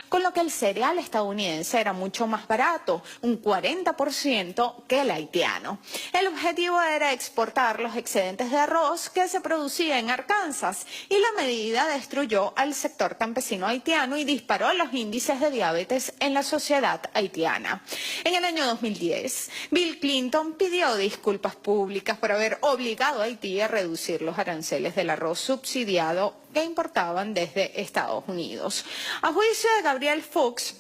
con lo que el cereal estadounidense era mucho más barato, un 40% que el haitiano. El objetivo era exportar los excedentes de arroz que se producía en Arkansas y la medida destruyó al sector campesino haitiano y disparó los índices de diabetes en la sociedad haitiana. En el año 2010, Bill Clinton pidió disculpas públicas por haber obligado a Haití a reducir los aranceles del arroz subsidiado que importaban desde Estados Unidos. A juicio de Gabriel Fuchs,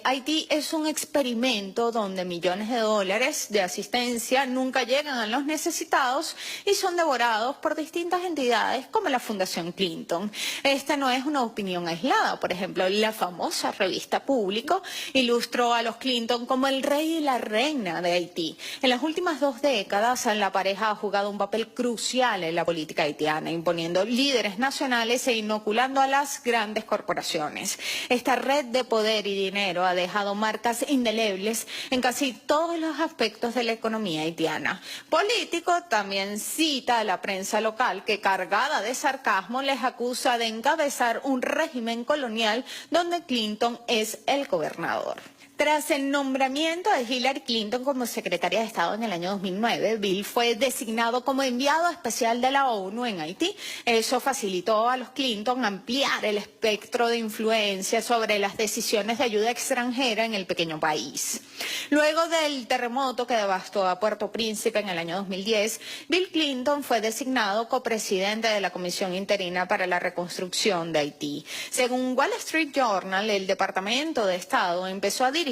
Haití es un experimento donde millones de dólares de asistencia nunca llegan a los necesitados y son devorados por distintas entidades como la Fundación Clinton. Esta no es una opinión aislada. Por ejemplo, la famosa revista Público ilustró a los Clinton como el rey y la reina de Haití. En las últimas 2 décadas, la pareja ha jugado un papel crucial en la política haitiana, imponiendo líderes nacionales e inoculando a las grandes corporaciones. Esta red de poder y dinero ha dejado marcas indelebles en casi todos los aspectos de la economía haitiana. Político también cita a la prensa local que, cargada de sarcasmo, les acusa de encabezar un régimen colonial donde Clinton es el gobernador. Tras el nombramiento de Hillary Clinton como secretaria de Estado en el año 2009, Bill fue designado como enviado especial de la ONU en Haití. Eso facilitó a los Clinton ampliar el espectro de influencia sobre las decisiones de ayuda extranjera en el pequeño país. Luego del terremoto que devastó a Puerto Príncipe en el año 2010, Bill Clinton fue designado copresidente de la Comisión Interina para la Reconstrucción de Haití. Según Wall Street Journal, el Departamento de Estado empezó a dirigir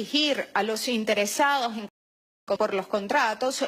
a los interesados por los contratos de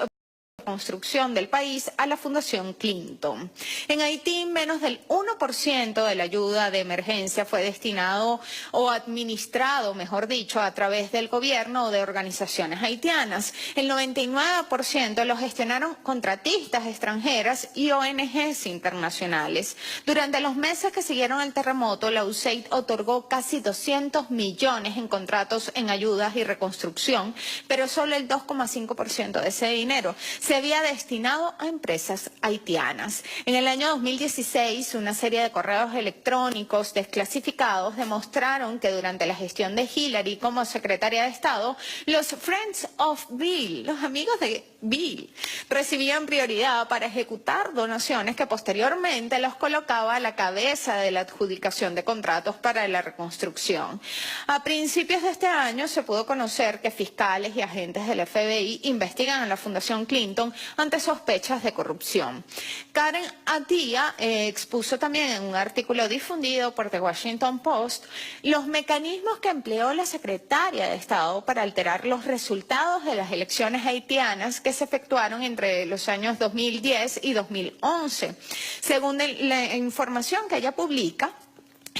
construcción del país a la Fundación Clinton. En Haití, menos del 1% de la ayuda de emergencia fue destinado o administrado, mejor dicho, a través del gobierno o de organizaciones haitianas. El 99% lo gestionaron contratistas extranjeras y ONGs internacionales. Durante los meses que siguieron el terremoto, la USAID otorgó casi 200 millones en contratos en ayudas y reconstrucción, pero solo el 2,5% de ese dinero se había destinado a empresas haitianas. En el año 2016, una serie de correos electrónicos desclasificados demostraron que durante la gestión de Hillary como secretaria de Estado, los Friends of Bill, los amigos de Bill, recibían prioridad para ejecutar donaciones que posteriormente los colocaba a la cabeza de la adjudicación de contratos para la reconstrucción. A principios de este año se pudo conocer que fiscales y agentes del FBI investigan a la Fundación Clinton ante sospechas de corrupción. Karen Attiah expuso también en un artículo difundido por The Washington Post los mecanismos que empleó la secretaria de Estado para alterar los resultados de las elecciones haitianas que se efectuaron entre los años 2010 y 2011. Según la información que ella publica,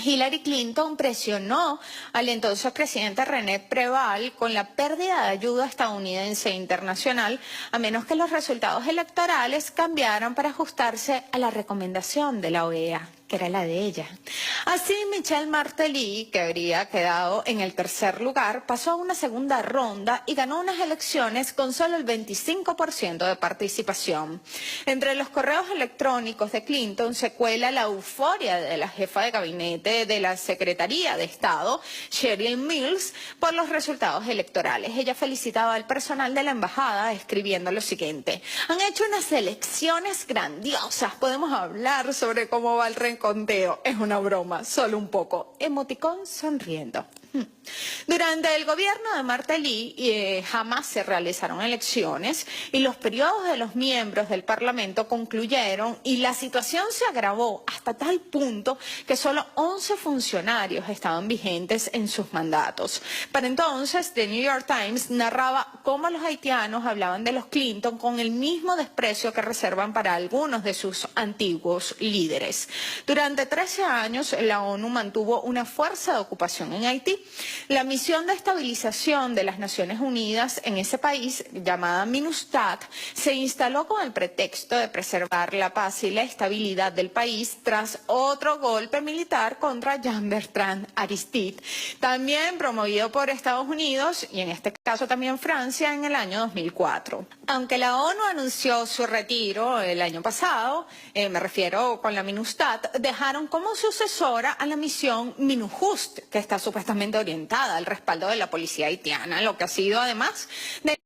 Hillary Clinton presionó al entonces presidente René Preval con la pérdida de ayuda estadounidense e internacional, a menos que los resultados electorales cambiaran para ajustarse a la recomendación de la OEA, que era la de ella. Así, Michel Martelly, que habría quedado en el tercer lugar, pasó a una segunda ronda y ganó unas elecciones con solo el 25% de participación. Entre los correos electrónicos de Clinton se cuela la euforia de la jefa de gabinete de la Secretaría de Estado, Cheryl Mills, por los resultados electorales. Ella felicitaba al personal de la embajada escribiendo lo siguiente: han hecho unas elecciones grandiosas, podemos hablar sobre cómo va el reconteo. Es una broma, solo un poco. Emoticón sonriendo. Durante el gobierno de Martelly jamás se realizaron elecciones y los periodos de los miembros del Parlamento concluyeron y la situación se agravó hasta tal punto que solo 11 funcionarios estaban vigentes en sus mandatos. Para entonces, The New York Times narraba cómo los haitianos hablaban de los Clinton con el mismo desprecio que reservan para algunos de sus antiguos líderes. Durante 13 años, la ONU mantuvo una fuerza de ocupación en Haití Haití. La misión de estabilización de las Naciones Unidas en ese país, llamada MINUSTAT, se instaló con el pretexto de preservar la paz y la estabilidad del país tras otro golpe militar contra Jean-Bertrand Aristide, también promovido por Estados Unidos y en este caso también Francia en el año 2004. Aunque la ONU anunció su retiro el año pasado, me refiero con la MINUSTAT, dejaron como sucesora a la misión MINUJUST, que está supuestamente orientada al respaldo de la policía haitiana, lo que ha sido además de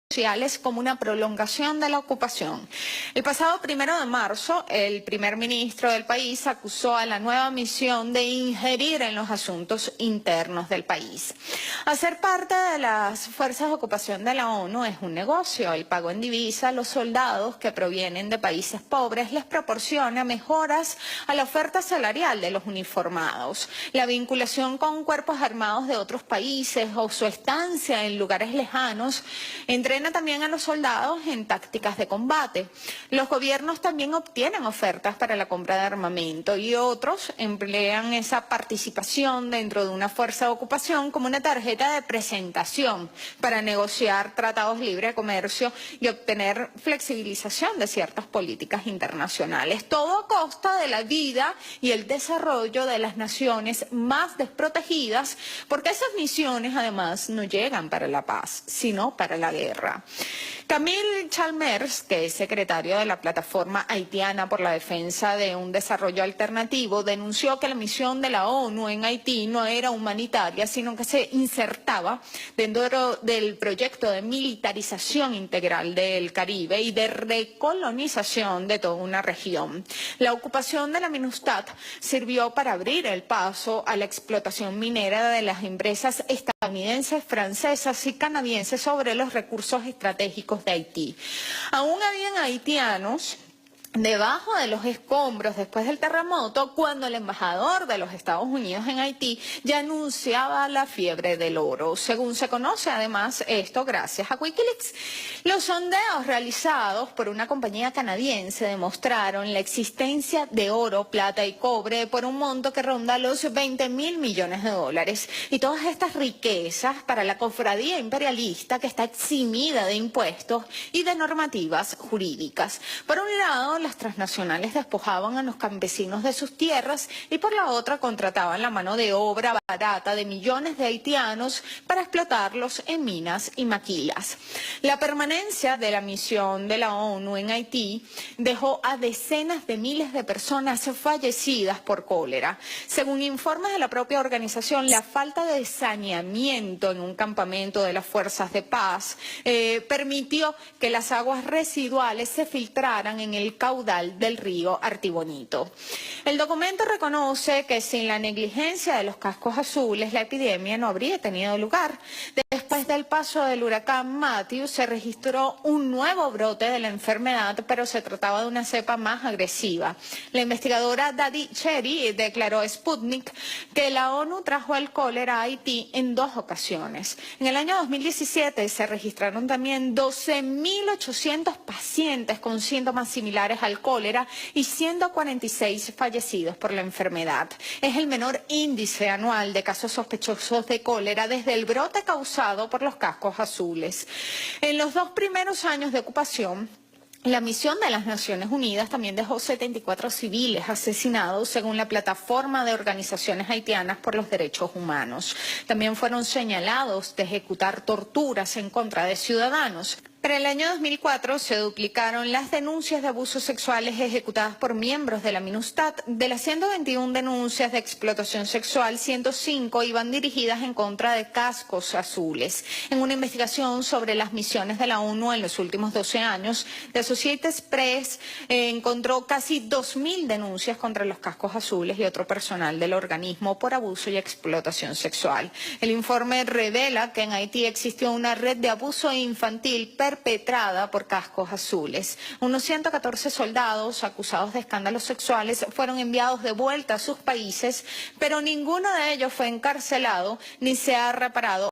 sociales como una prolongación de la ocupación. El pasado 1 de marzo, el primer ministro del país acusó a la nueva misión de ingerir en los asuntos internos del país. Hacer parte de las fuerzas de ocupación de la ONU es un negocio. El pago en divisa a los soldados que provienen de países pobres les proporciona mejoras a la oferta salarial de los uniformados. La vinculación con cuerpos armados de otros países o su estancia en lugares lejanos entrena también a los soldados en tácticas de combate. Los gobiernos también obtienen ofertas para la compra de armamento y otros emplean esa participación dentro de una fuerza de ocupación como una tarjeta de presentación para negociar tratados libres de comercio y obtener flexibilización de ciertas políticas internacionales. Todo a costa de la vida y el desarrollo de las naciones más desprotegidas, porque esas misiones además no llegan para la paz, sino para la guerra. Camille Chalmers, que es secretario de la Plataforma Haitiana por la Defensa de un Desarrollo Alternativo, denunció que la misión de la ONU en Haití no era humanitaria, sino que se insertaba dentro del proyecto de militarización integral del Caribe y de recolonización de toda una región. La ocupación de la MINUSTAT sirvió para abrir el paso a la explotación minera de las empresas estadounidenses, francesas y canadienses sobre los recursos estratégicos de Haití. Aún habían haitianos debajo de los escombros después del terremoto, cuando el embajador de los Estados Unidos en Haití ya anunciaba la fiebre del oro. Según se conoce, además, esto gracias a Wikileaks. Los sondeos realizados por una compañía canadiense demostraron la existencia de oro, plata y cobre por un monto que ronda los $20.000 millones. Y todas estas riquezas para la cofradía imperialista que está eximida de impuestos y de normativas jurídicas. Por un lado, las transnacionales despojaban a los campesinos de sus tierras y por la otra contrataban la mano de obra barata de millones de haitianos para explotarlos en minas y maquilas. La permanencia de la misión de la ONU en Haití dejó a decenas de miles de personas fallecidas por cólera. Según informes de la propia organización, la falta de saneamiento en un campamento de las fuerzas de paz permitió que las aguas residuales se filtraran en el caudal del río Artibonito. El documento reconoce que sin la negligencia de los cascos azules, la epidemia no habría tenido lugar. Después del paso del huracán Matthew, se registró un nuevo brote de la enfermedad, pero se trataba de una cepa más agresiva. La investigadora Dadi Cherry declaró a Sputnik que la ONU trajo el cólera a Haití en 2 ocasiones. En el año 2017 se registraron también 12.800 pacientes con síntomas similares al cólera y 146 fallecidos por la enfermedad. Es el menor índice anual de casos sospechosos de cólera desde el brote causado por los cascos azules. En los 2 primeros años de ocupación, la misión de las Naciones Unidas también dejó 74 civiles asesinados según la plataforma de organizaciones haitianas por los derechos humanos. También fueron señalados de ejecutar torturas en contra de ciudadanos. Para el año 2004 se duplicaron las denuncias de abusos sexuales ejecutadas por miembros de la MINUSTAT. De las 121 denuncias de explotación sexual, 105 iban dirigidas en contra de cascos azules. En una investigación sobre las misiones de la ONU en los últimos 12 años, The Associated Press encontró casi 2.000 denuncias contra los cascos azules y otro personal del organismo por abuso y explotación sexual. El informe revela que en Haití existió una red de abuso infantil perpetrada por cascos azules. Unos 114 soldados acusados de escándalos sexuales fueron enviados de vuelta a sus países, pero ninguno de ellos fue encarcelado ni se ha reparado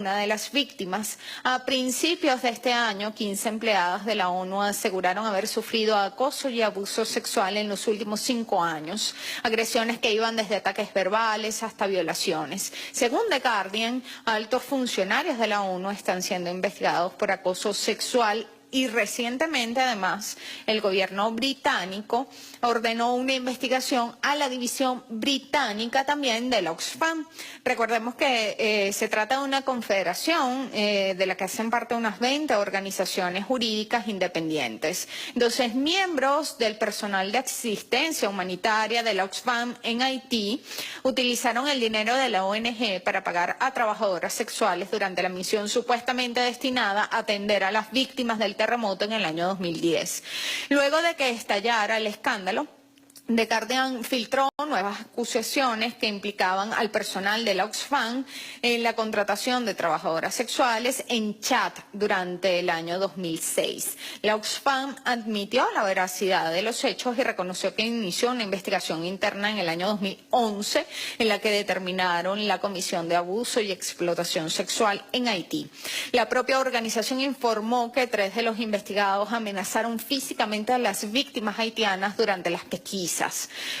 una de las víctimas. A principios de este año, 15 empleadas de la ONU aseguraron haber sufrido acoso y abuso sexual en los últimos 5 años, agresiones que iban desde ataques verbales hasta violaciones. Según The Guardian, altos funcionarios de la ONU están siendo investigados por acoso sexual. Y recientemente, además, el gobierno británico ordenó una investigación a la división británica también del Oxfam. Recordemos que se trata de una confederación de la que hacen parte unas 20 organizaciones jurídicas independientes. Entonces, miembros del personal de asistencia humanitaria del Oxfam en Haití utilizaron el dinero de la ONG para pagar a trabajadoras sexuales durante la misión supuestamente destinada a atender a las víctimas del terremoto en el año 2010. Luego de que estallara el escándalo, The Guardian filtró nuevas acusaciones que implicaban al personal de la Oxfam en la contratación de trabajadoras sexuales en chat durante el año 2006. La Oxfam admitió la veracidad de los hechos y reconoció que inició una investigación interna en el año 2011 en la que determinaron la comisión de abuso y explotación sexual en Haití. La propia organización informó que 3 de los investigados amenazaron físicamente a las víctimas haitianas durante las pesquisas.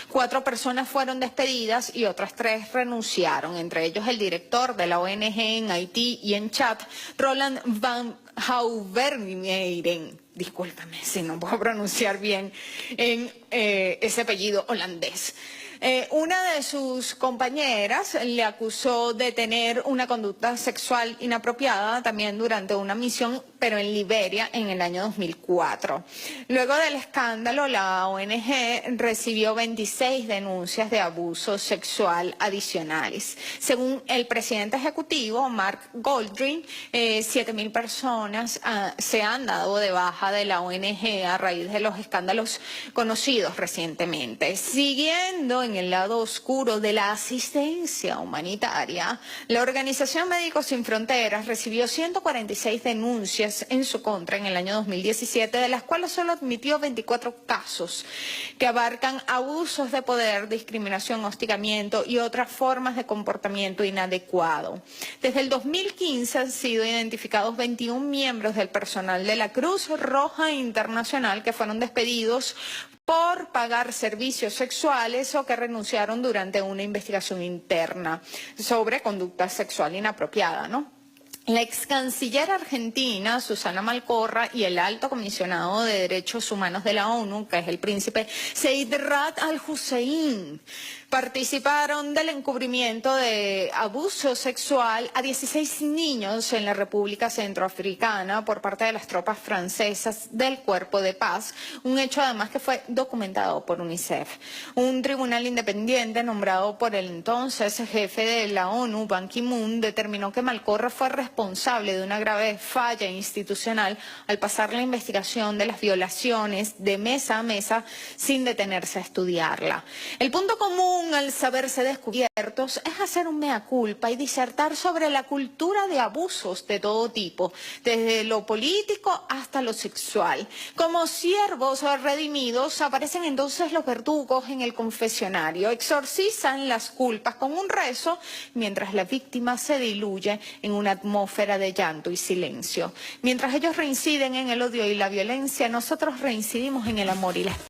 4 personas fueron despedidas y otras 3 renunciaron, entre ellos el director de la ONG en Haití y en Chad, Roland van Houvermeiren. Discúlpame si no puedo pronunciar bien en ese apellido holandés. Una de sus compañeras le acusó de tener una conducta sexual inapropiada también durante una misión, pero en Liberia en el año 2004. Luego del escándalo, la ONG recibió 26 denuncias de abuso sexual adicionales. Según el presidente ejecutivo, Mark Goldring, 7.000 personas se han dado de baja de la ONG a raíz de los escándalos conocidos recientemente. Siguiendo en el lado oscuro de la asistencia humanitaria, la Organización Médicos Sin Fronteras recibió 146 denuncias en su contra en el año 2017, de las cuales solo admitió 24 casos que abarcan abusos de poder, discriminación, hostigamiento y otras formas de comportamiento inadecuado. Desde el 2015 han sido identificados 21 miembros del personal de la Cruz Roja Internacional que fueron despedidos por pagar servicios sexuales o que renunciaron durante una investigación interna sobre conducta sexual inapropiada, ¿no? La ex canciller argentina, Susana Malcorra, y el alto comisionado de Derechos Humanos de la ONU, que es el príncipe Zeid Ra'ad Al Hussein, participaron del encubrimiento de abuso sexual a 16 niños en la República Centroafricana por parte de las tropas francesas del Cuerpo de Paz, un hecho además que fue documentado por UNICEF. Un tribunal independiente nombrado por el entonces jefe de la ONU, Ban Ki-moon, determinó que Malcorra fue responsable de una grave falla institucional al pasar la investigación de las violaciones de mesa a mesa sin detenerse a estudiarla. El punto común al saberse descubiertos es hacer un mea culpa y disertar sobre la cultura de abusos de todo tipo, desde lo político hasta lo sexual. Como siervos redimidos aparecen entonces los verdugos en el confesionario, exorcizan las culpas con un rezo, mientras la víctima se diluye en una atmósfera de llanto y silencio. Mientras ellos reinciden en el odio y la violencia, nosotros reincidimos en el amor y la esperanza.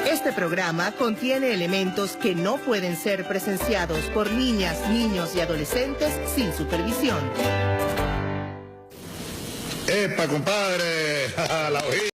Este programa contiene elementos que no pueden ser presenciados por niñas, niños y adolescentes sin supervisión. ¡Epa, compadre! La